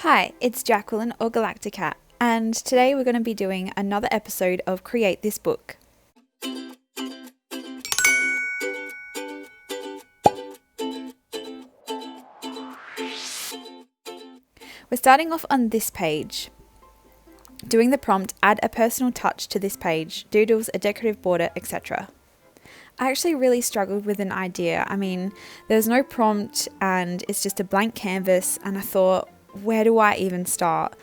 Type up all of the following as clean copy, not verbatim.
Hi, it's Jacqueline or Galacticat, and today we're going to be doing another episode of Create This Book. We're starting off on this page. Doing the prompt, add a personal touch to this page, doodles, a decorative border, etc. I actually really struggled with an idea. There's no prompt and it's just a blank canvas, and I thought, where do I even start?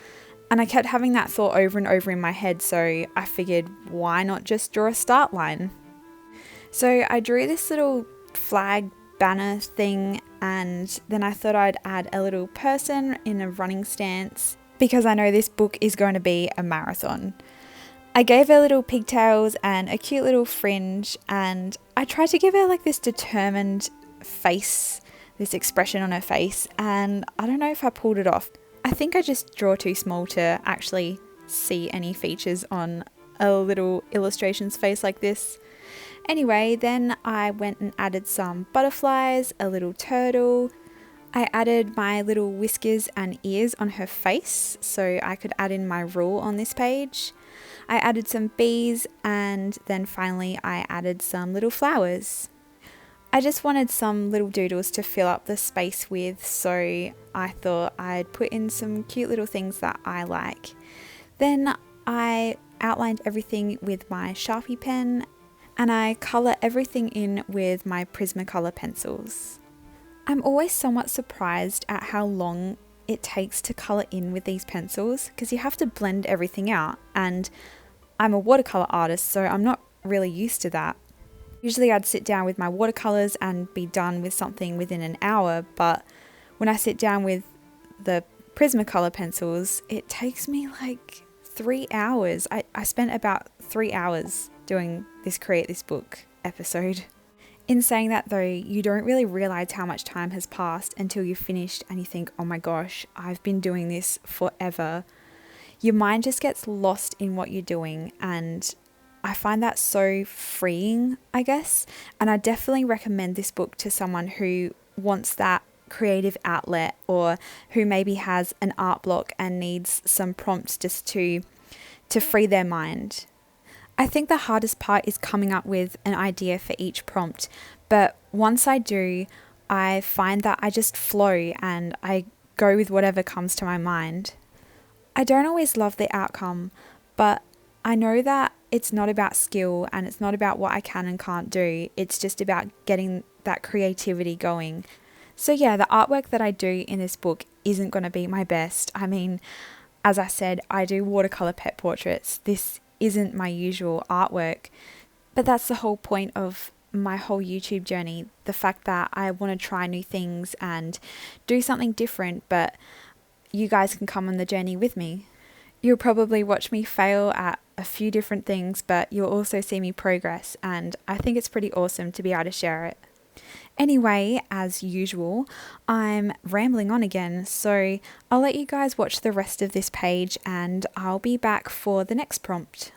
And I kept having that thought over and over in my head, so I figured, why not just draw a start line? So I drew this little flag banner thing, and then I thought I'd add a little person in a running stance because I know this book is going to be a marathon. I gave her little pigtails and a cute little fringe, and I tried to give her like this determined face, this expression on her face, and I don't know if I pulled it off. I think I just draw too small to actually see any features on a little illustration's face like this. Anyway, then I went and added some butterflies, a little turtle. I added my little whiskers and ears on her face so I could add in my rule on this page. I added some bees, and then finally I added some little flowers. I just wanted some little doodles to fill up the space with, so I thought I'd put in some cute little things that I like. Then I outlined everything with my Sharpie pen, and I colour everything in with my Prismacolor pencils. I'm always somewhat surprised at how long it takes to colour in with these pencils, because you have to blend everything out, and I'm a watercolour artist, so I'm not really used to that. Usually I'd sit down with my watercolours and be done with something within an hour, but when I sit down with the Prismacolor pencils, it takes me like 3 hours. I spent about 3 hours doing this Create This Book episode. In saying that though, you don't really realise how much time has passed until you've finished and you think, oh my gosh, I've been doing this forever. Your mind just gets lost in what you're doing, and I find that so freeing, I guess. And I definitely recommend this book to someone who wants that creative outlet, or who maybe has an art block and needs some prompts just to free their mind. I think the hardest part is coming up with an idea for each prompt, but once I do, I find that I just flow and I go with whatever comes to my mind. I don't always love the outcome, but I know that it's not about skill and it's not about what I can and can't do. It's just about getting that creativity going. So yeah, the artwork that I do in this book isn't going to be my best. As I said, I do watercolor pet portraits. This isn't my usual artwork, but that's the whole point of my whole YouTube journey. The fact that I want to try new things and do something different, but you guys can come on the journey with me. You'll probably watch me fail at a few different things, but you'll also see me progress, and I think it's pretty awesome to be able to share it. Anyway, as usual, I'm rambling on again, so I'll let you guys watch the rest of this page and I'll be back for the next prompt.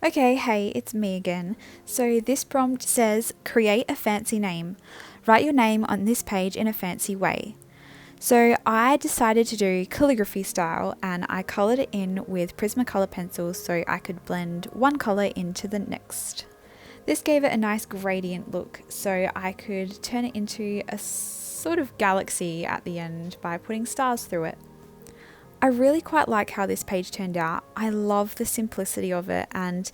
Okay, hey, it's me again. So this prompt says, create a fancy name. Write your name on this page in a fancy way. So I decided to do calligraphy style, and I coloured it in with Prismacolor pencils so I could blend one colour into the next. This gave it a nice gradient look, so I could turn it into a sort of galaxy at the end by putting stars through it. I really quite like how this page turned out. I love the simplicity of it and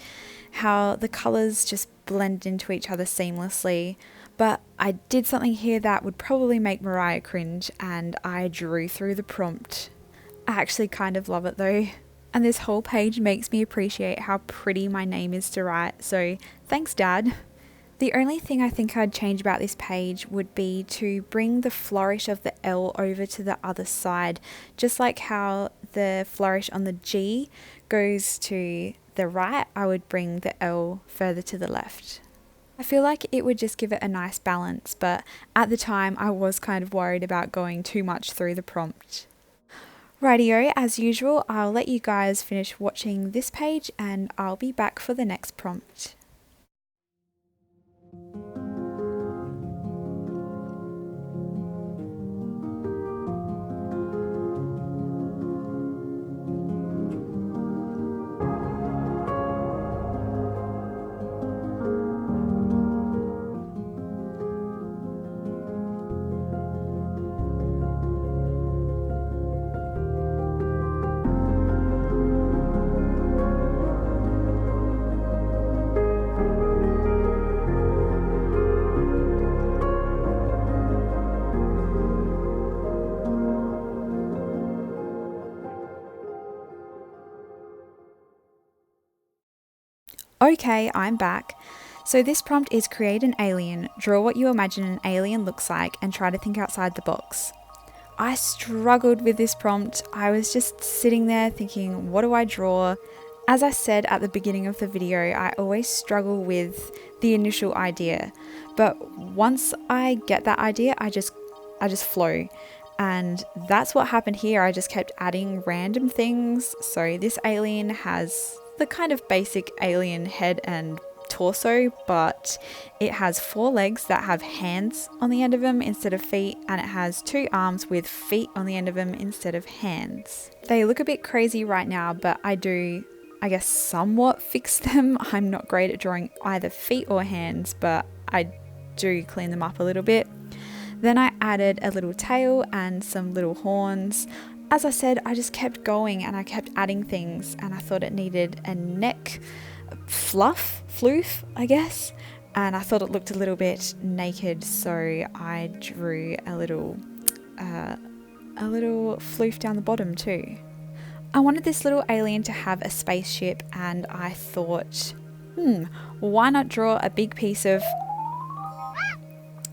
how the colours just blend into each other seamlessly. But I did something here that would probably make Moriah cringe, and I drew through the prompt. I actually kind of love it though. And this whole page makes me appreciate how pretty my name is to write, so thanks, Dad. The only thing I think I'd change about this page would be to bring the flourish of the L over to the other side, just like how the flourish on the G goes to the right, I would bring the L further to the left. I feel like it would just give it a nice balance, but at the time I was kind of worried about going too much through the prompt. Rightio, as usual, I'll let you guys finish watching this page and I'll be back for the next prompt. Okay, I'm back. So this prompt is create an alien, draw what you imagine an alien looks like, and try to think outside the box. I struggled with this prompt. I was just sitting there thinking, what do I draw? As I said at the beginning of the video, I always struggle with the initial idea. But once I get that idea, I just flow. And that's what happened here. I just kept adding random things. So this alien has the kind of basic alien head and torso, but it has 4 legs that have hands on the end of them instead of feet, and it has 2 arms with feet on the end of them instead of hands. They look a bit crazy right now, but I guess somewhat fix them. I'm not great at drawing either feet or hands, but I do clean them up a little bit. Then I added a little tail and some little horns. As I said, I just kept going and I kept adding things, and I thought it needed a neck floof, I guess. And I thought it looked a little bit naked, so I drew a little floof down the bottom too. I wanted this little alien to have a spaceship, and I thought, why not draw a big piece of...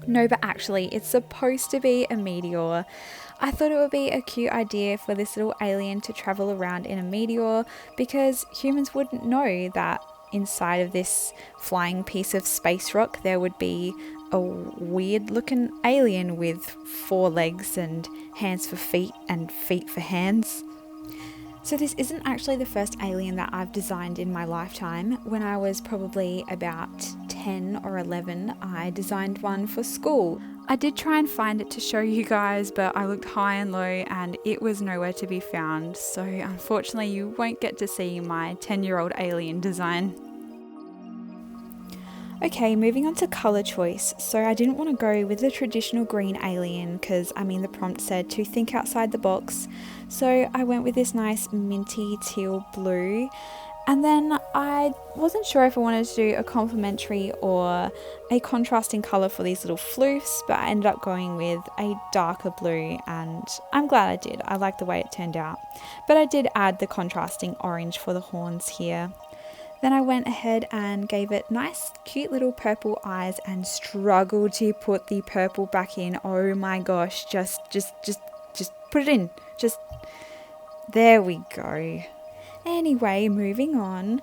No, but actually, it's supposed to be a meteor. I thought it would be a cute idea for this little alien to travel around in a meteor, because humans wouldn't know that inside of this flying piece of space rock there would be a weird looking alien with 4 legs and hands for feet and feet for hands. So this isn't actually the first alien that I've designed in my lifetime. When I was probably about 10 or 11, I designed one for school. I did try and find it to show you guys, but I looked high and low and it was nowhere to be found. So unfortunately you won't get to see my 10-year-old alien design. Okay, moving on to colour choice. So I didn't want to go with the traditional green alien because, the prompt said to think outside the box. So I went with this nice minty teal blue. And then I wasn't sure if I wanted to do a complementary or a contrasting colour for these little floofs, but I ended up going with a darker blue, and I'm glad I did. I like the way it turned out. But I did add the contrasting orange for the horns here. Then I went ahead and gave it nice, cute little purple eyes and struggled to put the purple back in. Oh my gosh, just put it in. There we go. Anyway, moving on.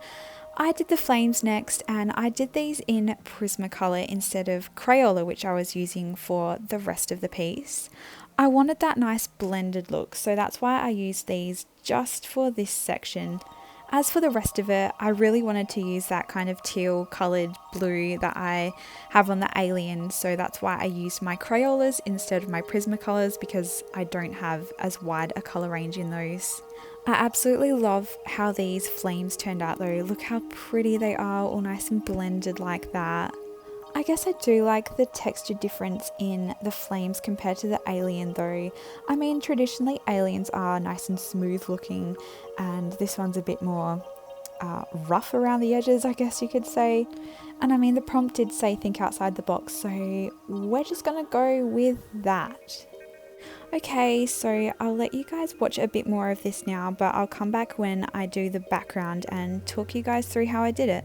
I did the flames next, and I did these in Prismacolor instead of Crayola, which I was using for the rest of the piece. I wanted that nice blended look, so that's why I used these just for this section. As for the rest of it, I really wanted to use that kind of teal coloured blue that I have on the alien, so that's why I used my Crayolas instead of my Prismacolors, because I don't have as wide a colour range in those. I absolutely love how these flames turned out though. Look how pretty they are, all nice and blended like that. I guess I do like the texture difference in the flames compared to the alien though. I mean, traditionally aliens are nice and smooth looking, and this one's a bit more rough around the edges, I guess you could say. And I mean, the prompt did say think outside the box, so we're just gonna go with that. Okay, so I'll let you guys watch a bit more of this now, but I'll come back when I do the background and talk you guys through how I did it.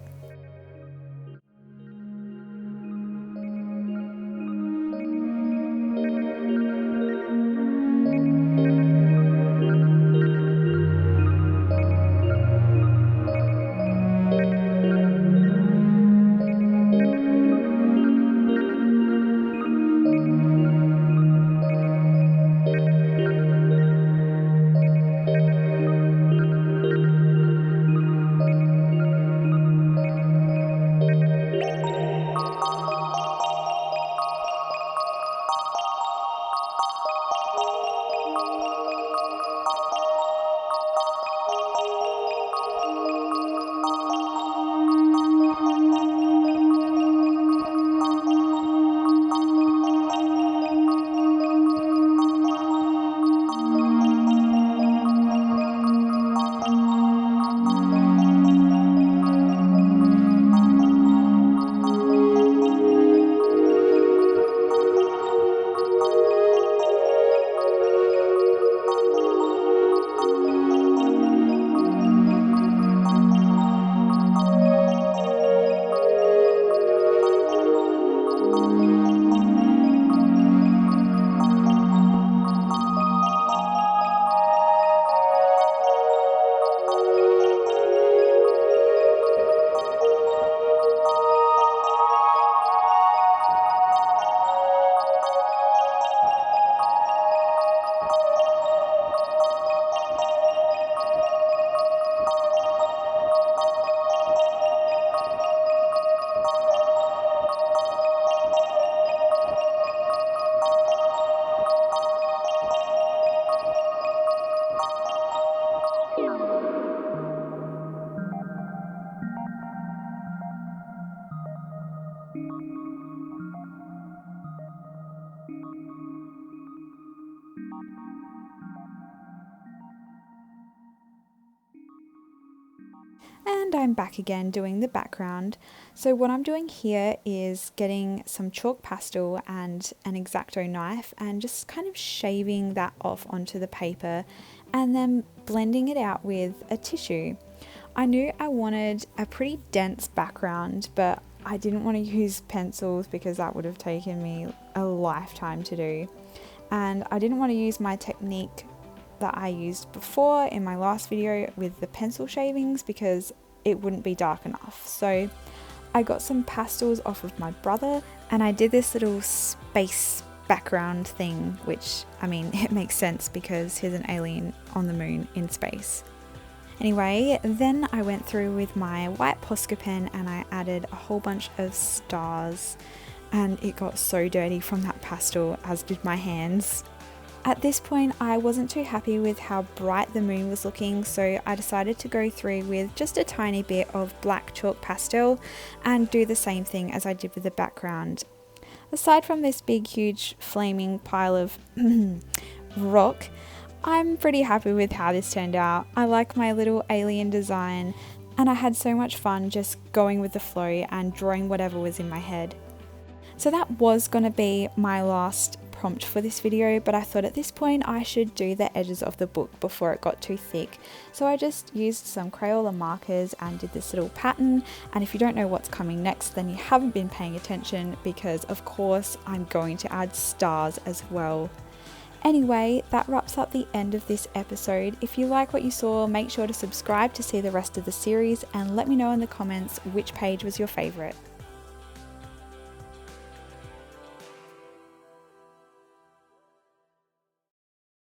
And I'm back again doing the background. So what I'm doing here is getting some chalk pastel and an X-Acto knife and just kind of shaving that off onto the paper and then blending it out with a tissue. I knew I wanted a pretty dense background, but I didn't want to use pencils because that would have taken me a lifetime to do. And I didn't want to use my technique that I used before in my last video with the pencil shavings because it wouldn't be dark enough. So I got some pastels off of my brother and I did this little space background thing, which, I mean, it makes sense because he's an alien on the moon in space. Anyway, then I went through with my white Posca pen and I added a whole bunch of stars, and it got so dirty from that pastel, as did my hands. At this point, I wasn't too happy with how bright the moon was looking, so I decided to go through with just a tiny bit of black chalk pastel and do the same thing as I did with the background. Aside from this big, huge, flaming pile of rock, I'm pretty happy with how this turned out. I like my little alien design, and I had so much fun just going with the flow and drawing whatever was in my head. So that was going to be my last prompt for this video, but I thought at this point I should do the edges of the book before it got too thick. So I just used some Crayola markers and did this little pattern, and if you don't know what's coming next, then you haven't been paying attention, because of course I'm going to add stars as well. Anyway, that wraps up the end of this episode. If you like what you saw, make sure to subscribe to see the rest of the series and let me know in the comments which page was your favourite.